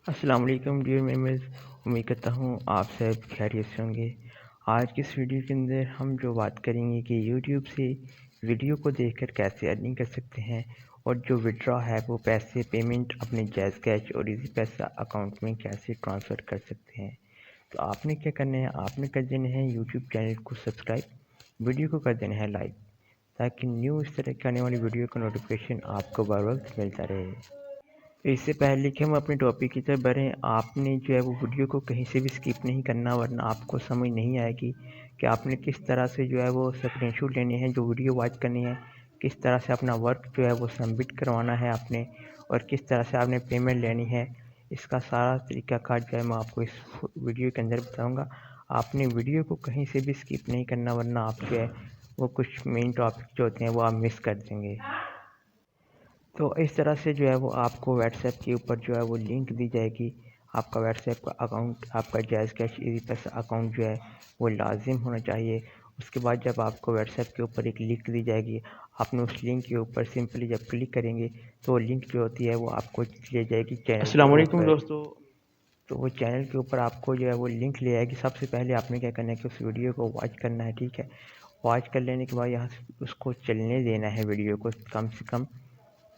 अस्सलाम वालेकुम dear members. उम्मीद करता हूँ आप सब खैरियत से होंगे। आज की इस वीडियो के अंदर हम जो बात करेंगे कि यूट्यूब से वीडियो को देखकर कैसे अर्निंग कर सकते हैं और जो विड्रॉ है वो पैसे पेमेंट अपने जैज़ कैश और इजी पैसा अकाउंट में कैसे ट्रांसफ़र कर सकते हैं। तो आपने क्या करना है, आपने कर देना है यूट्यूब चैनल को सब्सक्राइब, वीडियो को कर देना है लाइक, ताकि न्यू इस तरह की आने वाली वीडियो का नोटिफिकेशन आपको बर वक्त मिलता रहे। इससे पहले कि हम अपने टॉपिक की तरफ बढ़ें, आपने जो है वो वीडियो को कहीं से भी स्किप नहीं करना, वरना आपको समझ नहीं आएगी कि आपने किस तरह से जो है वो स्क्रीनशॉट लेने हैं, जो वीडियो वॉच करनी है, किस तरह से अपना वर्क जो है वो सबमिट करवाना है आपने, और किस तरह से आपने पेमेंट लेनी है। इसका सारा तरीक़ाकार जो है मैं आपको इस वीडियो के अंदर बताऊँगा। आपने वीडियो को कहीं से भी स्किप नहीं करना, वरना आप जो है वो कुछ मेन टॉपिक जो होते हैं वो आप मिस कर देंगे। तो इस तरह से जो है वो आपको व्हाट्सएप के ऊपर जो है वो लिंक दी जाएगी। आपका व्हाट्सएप का अकाउंट, आपका जैज़ कैश इजी पैसा अकाउंट जो है वो लाजिम होना चाहिए। उसके बाद जब आपको व्हाट्सएप के ऊपर एक लिंक दी जाएगी, आपने उस लिंक के ऊपर सिंपली जब क्लिक करेंगे तो वो लिंक जो होती है वो आपको ले जाएगी चैनल के अस्सलाम वालेकुम ऊपर। दोस्तों। तो वो चैनल के ऊपर आपको जो है वो लिंक ले आएगी। सबसे पहले आपने क्या करना है कि उस वीडियो को वॉच करना है, ठीक है। वॉच कर लेने के बाद यहाँ से उसको चलने देना है, वीडियो को कम से कम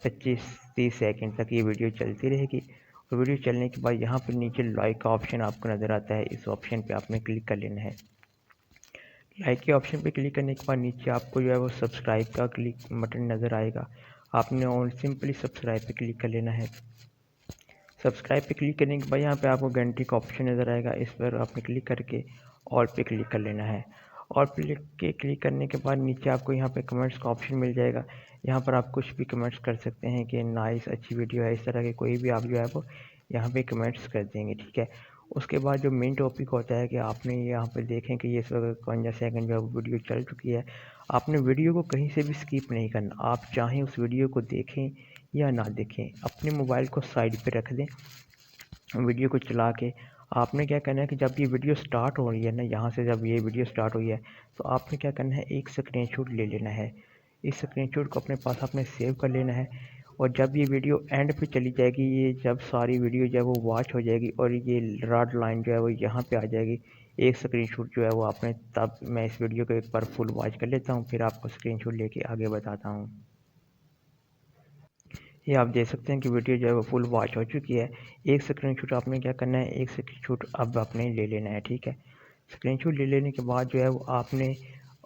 25-30 सेकंड तक ये वीडियो चलती रहेगी। और वीडियो चलने के बाद यहाँ पर नीचे लाइक का ऑप्शन आपको नज़र आता है, इस ऑप्शन पे आपने क्लिक कर लेना है। लाइक के ऑप्शन पे क्लिक करने के बाद नीचे आपको जो है वो सब्सक्राइब का क्लिक बटन नज़र आएगा। आपने और सिंपली सब्सक्राइब पे क्लिक कर लेना है। सब्सक्राइब पे क्लिक करने के बाद यहाँ पे आपको घंटी का ऑप्शन नज़र आएगा, इस पर आपने क्लिक करके ऑल पे क्लिक कर लेना है। ऑल पे क्लिक करने के बाद नीचे आपको यहाँ पे कमेंट्स का ऑप्शन मिल जाएगा। यहाँ पर आप कुछ भी कमेंट्स कर सकते हैं कि नाइस, अच्छी वीडियो है, इस तरह के कोई भी आप जो है वो यहाँ पे कमेंट्स कर देंगे, ठीक है। उसके बाद जो मेन टॉपिक होता है कि आपने यहाँ पर देखें कि ये इस वक्त 52 सेकंड जो है वो वीडियो चल चुकी है। आपने वीडियो को कहीं से भी स्किप नहीं करना। आप चाहें उस वीडियो को देखें या ना देखें, अपने मोबाइल को साइड पे रख दें, वीडियो को चला के आपने क्या करना है कि जब ये वीडियो स्टार्ट हो रही है ना, यहाँ से जब ये वीडियो स्टार्ट हुई है तो आपने क्या करना है, एक स्क्रीनशॉट ले लेना है। इस स्क्रीनशॉट को अपने पास आपने सेव कर लेना है। और जब ये वीडियो एंड पे चली जाएगी, ये जब सारी वीडियो जो है वो वॉच हो जाएगी और ये रेड लाइन जो है वो यहाँ पे आ जाएगी, एक स्क्रीनशॉट जो है वो आपने, तब मैं इस वीडियो को एक बार फुल वॉच कर लेता हूँ, फिर आपको स्क्रीनशॉट लेके आगे बताता हूँ। ये आप देख सकते हैं कि वीडियो जो है वो फुल वॉच हो चुकी है। एक स्क्रीनशॉट आपने क्या करना है, एक स्क्रीनशॉट अब आपने ले लेना है, ठीक है। स्क्रीनशॉट ले लेने के बाद जो है वो आपने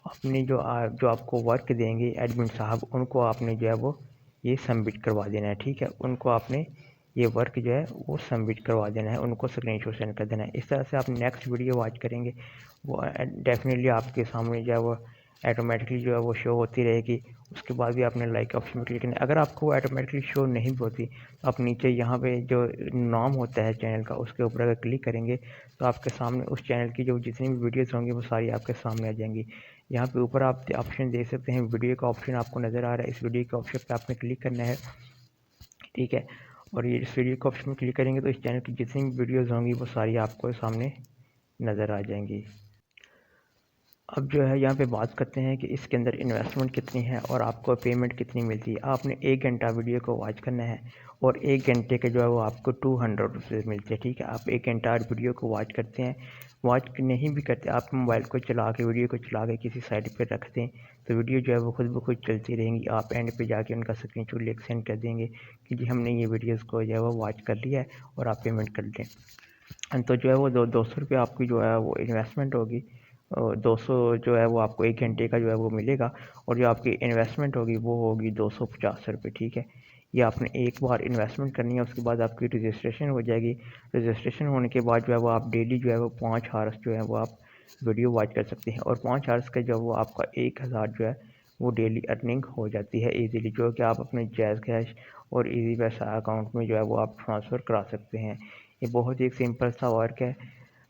अपनी जो आपको वर्क देंगे एडमिन साहब, उनको आपने जो है वो ये सबमिट करवा देना है, ठीक है। उनको आपने ये वर्क जो है वो सबमिट करवा देना है, उनको स्क्रीनशॉट सेंड कर देना है। इस तरह से आप नेक्स्ट वीडियो वॉच करेंगे, वो डेफिनेटली आपके सामने जो है वो ऑटोमेटिकली जो है वो शो होती रहेगी। उसके बाद भी आपने लाइक ऑप्शन में क्लिक करना है। अगर आपको वो ऑटोमेटिकली शो नहीं भी होती तो आप नीचे यहाँ पे जो नाम होता है चैनल का, उसके ऊपर अगर क्लिक करेंगे तो आपके सामने उस चैनल की जो जितनी भी वीडियोस होंगी वो सारी आपके सामने आ जाएंगी। यहाँ पे ऊपर आप ऑप्शन देख सकते हैं, वीडियो का ऑप्शन आपको नज़र आ रहा है, इस वीडियो के ऑप्शन पे आपने क्लिक करना है, ठीक है। और ये इस वीडियो के ऑप्शन में क्लिक करेंगे तो इस चैनल की जितनी भी वीडियोज़ होंगी वो सारी आपको सामने नज़र आ जाएंगी। अब जो है यहाँ पे बात करते हैं कि इसके अंदर इन्वेस्टमेंट कितनी है और आपको पेमेंट कितनी मिलती है। आपने 1 घंटा वीडियो को वॉच करना है और 1 घंटे के जो है वो आपको 200 रुपये मिलते हैं, ठीक है। आप 1 घंटा वीडियो को वॉच करते हैं, वॉच नहीं भी करते, आप मोबाइल को चला के, वीडियो को चला के किसी साइड पे रख दें तो वीडियो जो है वो खुद ब खुद चलती रहेंगी। आप एंड पे जाके उनका स्क्रीनशॉट लेके सेंड कर देंगे कि जी हमने ये वीडियोज़ को जो है वो वॉच कर लिया है और आप पेमेंट कर दें। तो जो है वो 200 रुपये आपकी जो है वो इन्वेस्टमेंट होगी। 200 जो है वो आपको 1 घंटे का जो है वो मिलेगा, और जो आपकी इन्वेस्टमेंट होगी वो होगी 250 रुपये, ठीक है। ये आपने एक बार इन्वेस्टमेंट करनी है, उसके बाद आपकी रजिस्ट्रेशन हो जाएगी। रजिस्ट्रेशन होने के बाद जो है वो आप डेली जो है वो 5 आवर्स जो है वो आप वीडियो वॉच कर सकते हैं, और 5 आवर्स का जो वो आपका 1000 जो है वो डेली अर्निंग हो जाती है ईज़िली, जो कि आप अपने जैज़ कैश और इजी पैसा अकाउंट में जो है वो आप ट्रांसफ़र करा सकते हैं। ये बहुत ही एक सिंपल सा वर्क है।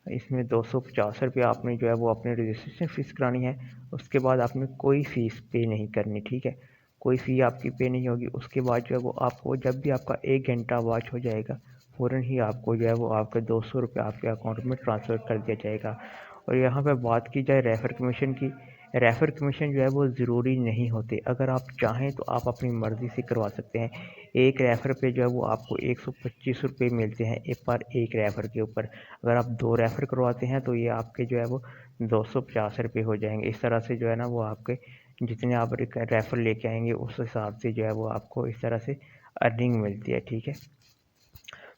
इसमें 250 रुपये आपने जो है वो अपनी रजिस्ट्रेशन फ़ीस करानी है। उसके बाद आपने कोई फ़ीस पे नहीं करनी, ठीक है। कोई फ़ी आपकी पे नहीं होगी। उसके बाद जो है वो आपको जब भी आपका 1 घंटा वॉच हो जाएगा, फ़ौरन ही आपको जो है वो आपके 200 रुपये आपके अकाउंट में ट्रांसफ़र कर दिया जाएगा। और यहाँ पे बात की जाए रेफ़र कमीशन की, रेफ़र कमीशन जो है वो ज़रूरी नहीं होते। अगर आप चाहें तो आप अपनी मर्ज़ी से करवा सकते हैं। एक रेफ़र पे जो है वो आपको ₹125 मिलते हैं पर एक रेफ़र के ऊपर। अगर आप 2 रेफ़र करवाते हैं तो ये आपके जो है वो ₹250 हो जाएँगे। इस तरह से जो है ना वो आपके जितने आप रेफ़र लेके आएँगे उस हिसाब से जो है वो आपको इस तरह से अर्निंग मिलती है, ठीक है।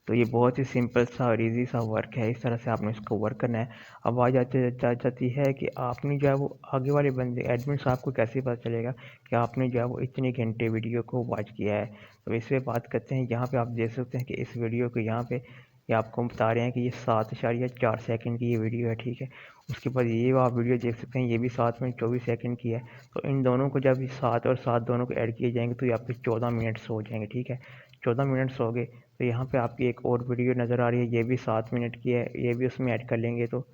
तो ये बहुत ही सिंपल सा और ईज़ी सा वर्क है, इस तरह से आपने इसको वर्क करना है। अब आ जाती है कि आपने जो है वो आगे वाले बंदे एडमिन साहब को कैसे पता चलेगा कि आपने जो है वो इतने घंटे वीडियो को वॉच किया है। तो इस पे बात करते हैं, यहाँ पे आप देख सकते हैं कि इस वीडियो को यहाँ पे ये आपको बता रहे हैं कि ये 7.4 सेकंड की ये वीडियो है, ठीक है। उसके बाद ये आप वीडियो देख सकते हैं, ये भी 7 मिनट 24 सेकंड की है। तो इन दोनों को जब 7 और 7 दोनों को ऐड किए जाएंगे तो ये आपके 14 मिनट्स हो जाएंगे, ठीक है। 14 मिनट्स हो गए। तो यहाँ पे आपकी एक और वीडियो नज़र आ रही है, ये भी 7 मिनट की है, ये भी उसमें ऐड कर लेंगे तो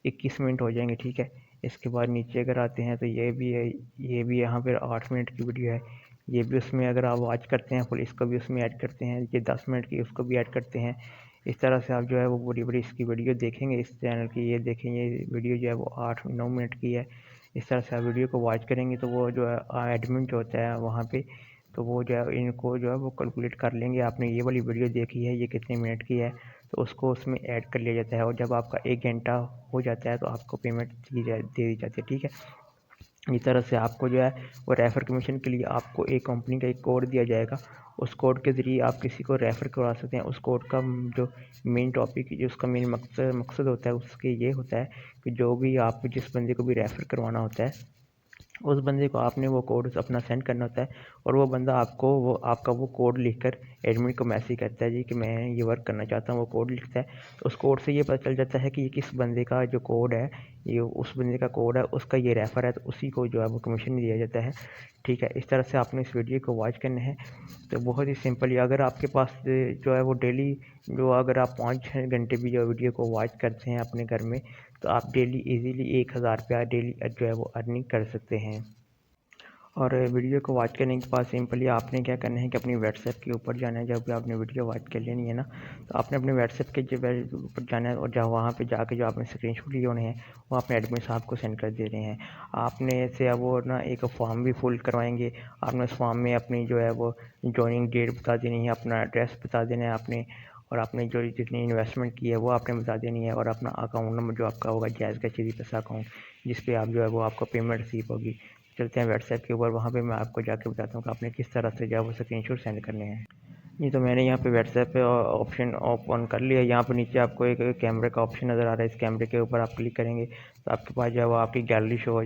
21 मिनट हो जाएंगे, ठीक है। इसके बाद नीचे अगर आते हैं तो ये भी है, ये भी यहाँ पर 8 मिनट की वीडियो है, ये भी उसमें अगर आप वॉच करते हैं फुल इसको भी उसमें ऐड करते हैं, ये 10 मिनट की उसको भी ऐड करते हैं। इस तरह से आप जो है वो बड़ी बड़ी इसकी वीडियो देखेंगे इस चैनल की, ये देखेंगे ये वीडियो जो है वो 8-9 मिनट की है। इस तरह से आप वीडियो को वॉच करेंगे तो वो जो है एडमिन जो होता है वहाँ पे, तो वो जो है इनको जो है वो कैलकुलेट कर लेंगे, आपने ये वाली वीडियो देखी है ये कितने मिनट की है, तो उसको उसमें ऐड कर लिया जाता है। और जब आपका 1 घंटा हो जाता है तो आपको पेमेंट दे दी जाती है, ठीक है। इस तरह से आपको जो है वो रेफ़र कमीशन के लिए आपको एक कंपनी का एक कोड दिया जाएगा, उस कोड के ज़रिए आप किसी को रेफ़र करवा सकते हैं। उस कोड का जो मेन टॉपिक जो उसका मेन मकसद होता है उसके ये होता है कि जो भी आप जिस बंदे को भी रेफ़र करवाना होता है उस बंदे को आपने वो कोड अपना सेंड करना होता है, और वो बंदा आपको वो आपका वो कोड लिखकर एडमिन को मैसेज करता है जी कि मैं ये वर्क करना चाहता हूँ, वो कोड लिखता है। तो उस कोड से ये पता चल जाता है कि ये किस बंदे का जो कोड है, ये उस बंदे का कोड है, उसका ये रेफ़र है, तो उसी को जो है वो कमीशन दिया जाता है, ठीक है। इस तरह से आपने इस वीडियो को वॉच करना है। तो बहुत ही सिंपल ही अगर आपके पास जो है वो डेली जो अगर आप 5-6 घंटे भी जो वीडियो को वॉच करते हैं अपने घर में, तो आप डेली इजीली 1000 रुपया डेली जो है वो अर्निंग कर सकते हैं। और वीडियो को वॉच करने के बाद सिंपली आपने क्या करना है कि अपनी व्हाट्सएप के ऊपर जाना है। जब भी आपने वीडियो वॉच कर लेनी है ना, तो आपने अपने व्हाट्सएप के जो ऊपर जाना है और जहाँ वहाँ पे जाके जो आपने स्क्रीनशॉट लिए होने हैं वो अपने एडमिन साहब को सेंड कर दे रहे हैं। आपने से अब वो ना एक फॉर्म भी फुल करवाएंगे। आपने उस फॉर्म में अपनी जो है वो जॉइनिंग डेट बता देनी है, अपना एड्रेस बता देना है आपने, और आपने जो जितनी इन्वेस्टमेंट की है वो आपने बता देनी है, और अपना अकाउंट नंबर जो आपका होगा जायज़ का चीज़ी पैसा अकाउंट, जिस पे आप जो है वो आपको पेमेंट रिसीव होगी। चलते हैं व्हाट्सएप के ऊपर, वहाँ पे मैं आपको जाके बताता हूँ कि आपने किस तरह से जो है वो स्क्रीनशॉट सेंड करने हैं। जी, तो मैंने यहाँ पे व्हाट्सएप पे ऑप्शन ऑन कर लिया। यहाँ पे नीचे आपको एक कैमरे का ऑप्शन नज़र आ रहा है, इस कैमरे के ऊपर आप क्लिक करेंगे तो आपके पास जो है वो आपकी गैलरी शो हो।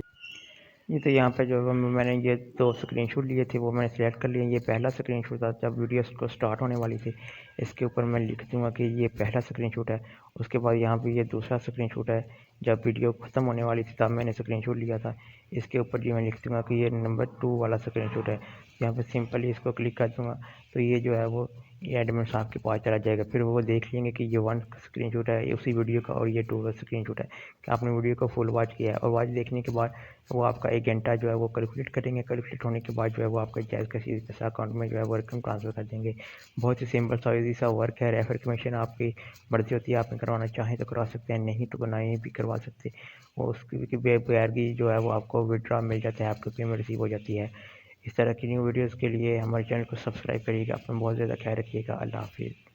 जी, तो यहाँ पे जो है मैंने ये 2 स्क्रीनशॉट लिए थे वो मैंने सेलेक्ट कर लिए। ये पहला स्क्रीनशॉट था जब वीडियो को स्टार्ट होने वाली थी, इसके ऊपर मैं लिख दूँगा कि ये पहला स्क्रीनशॉट है। उसके बाद यहाँ पे ये दूसरा स्क्रीनशॉट है, जब वीडियो ख़त्म होने वाली थी तब मैंने स्क्रीनशॉट लिया था। इसके ऊपर जी मैं लिख दूँगा कि ये नंबर 2 वाला स्क्रीनशॉट है। यहाँ पे सिंपली इसको क्लिक कर दूँगा तो ये जो है वो ये एडमिन साहब के पास चला जाएगा। फिर वो देख लेंगे कि ये 1 स्क्रीनशॉट है उसी वीडियो का, और ये 2 का स्क्रीनशॉट है कि आपने वीडियो को फुल वॉच किया है। और वॉच देखने के बाद वो आपका 1 घंटा जो है वो कैलकुलेट करेंगे। कैलकुलेट होने के बाद जो है वो आपका जायज़ का सीधे पैसा अकाउंट में जो है वो रकम ट्रांसफ़र कर देंगे। बहुत ही सिंपल सा ईज़ी सा वर्क है। रेफ़र कमीशन आपकी मर्ज़ी होती है, आपने करवाना चाहें तो करवा सकते हैं, नहीं तो नहीं भी करवा सकते। वो उसकी बगैर की जो है वो आपको विथड्रॉ मिल जाता है, आपको पेमेंट रिसीव हो जाती है। इस तरह की न्यू वीडियोज़ के लिए हमारे चैनल को सब्सक्राइब करिएगा। अपना बहुत ज़्यादा ख्याल रखिएगा। अल्लाह हाफ़िज़।